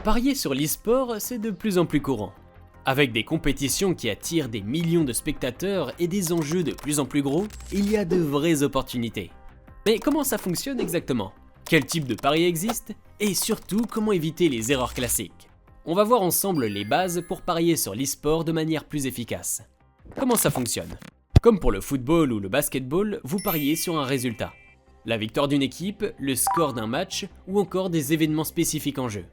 Parier sur l'e-sport, c'est de plus en plus courant. Avec des compétitions qui attirent des millions de spectateurs et des enjeux de plus en plus gros, il y a de vraies opportunités. Mais comment ça fonctionne exactement? Quel type de pari existe? Et surtout, comment éviter les erreurs classiques? On va voir ensemble les bases pour parier sur l'e-sport de manière plus efficace. Comment ça fonctionne? Comme pour le football ou le basketball, vous pariez sur un résultat. La victoire d'une équipe, le score d'un match ou encore des événements spécifiques en jeu.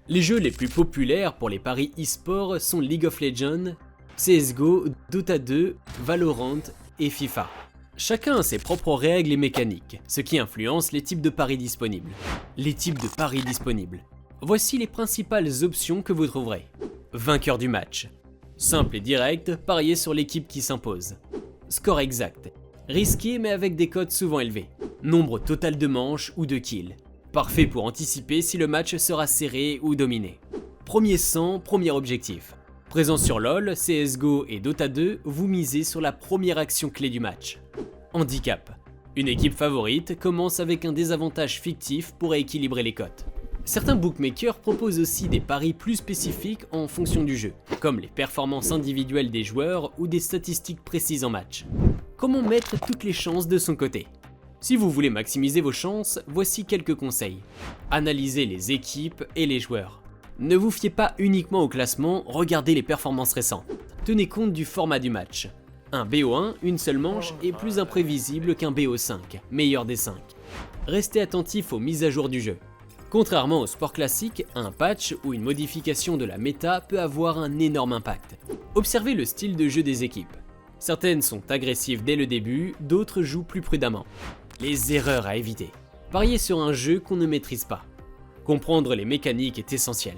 Les jeux les plus populaires pour les paris e-sport sont League of Legends, CSGO, Dota 2, Valorant et FIFA. Chacun a ses propres règles et mécaniques, ce qui influence les types de paris disponibles. Les types de paris disponibles. Voici les principales options que vous trouverez. Vainqueur du match. Simple et direct, parier sur l'équipe qui s'impose. Score exact. Risqué mais avec des cotes souvent élevées. Nombre total de manches ou de kills. Parfait pour anticiper si le match sera serré ou dominé. Premier sang, premier objectif. Présent sur LoL, CSGO et Dota 2, vous misez sur la première action clé du match. Handicap. Une équipe favorite commence avec un désavantage fictif pour équilibrer les cotes. Certains bookmakers proposent aussi des paris plus spécifiques en fonction du jeu, comme les performances individuelles des joueurs ou des statistiques précises en match. Comment mettre toutes les chances de son côté? Si vous voulez maximiser vos chances, voici quelques conseils. Analysez les équipes et les joueurs. Ne vous fiez pas uniquement au classement, regardez les performances récentes. Tenez compte du format du match. Un BO1, une seule manche, est plus imprévisible qu'un BO5, meilleur des 5. Restez attentif aux mises à jour du jeu. Contrairement au sport classique, un patch ou une modification de la méta peut avoir un énorme impact. Observez le style de jeu des équipes. Certaines sont agressives dès le début, d'autres jouent plus prudemment. Les erreurs à éviter. Parier sur un jeu qu'on ne maîtrise pas. Comprendre les mécaniques est essentiel.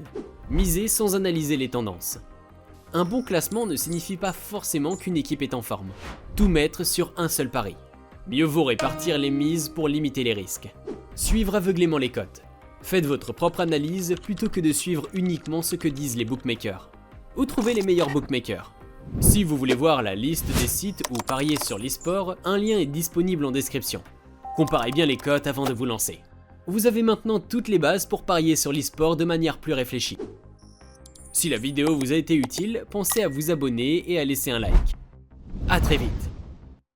Miser sans analyser les tendances. Un bon classement ne signifie pas forcément qu'une équipe est en forme. Tout mettre sur un seul pari. Mieux vaut répartir les mises pour limiter les risques. Suivre aveuglément les cotes. Faites votre propre analyse plutôt que de suivre uniquement ce que disent les bookmakers. Où trouver les meilleurs bookmakers? Si vous voulez voir la liste des sites où parier sur l'e-sport, un lien est disponible en description. Comparez bien les cotes avant de vous lancer. Vous avez maintenant toutes les bases pour parier sur l'e-sport de manière plus réfléchie. Si la vidéo vous a été utile, pensez à vous abonner et à laisser un like. À très vite.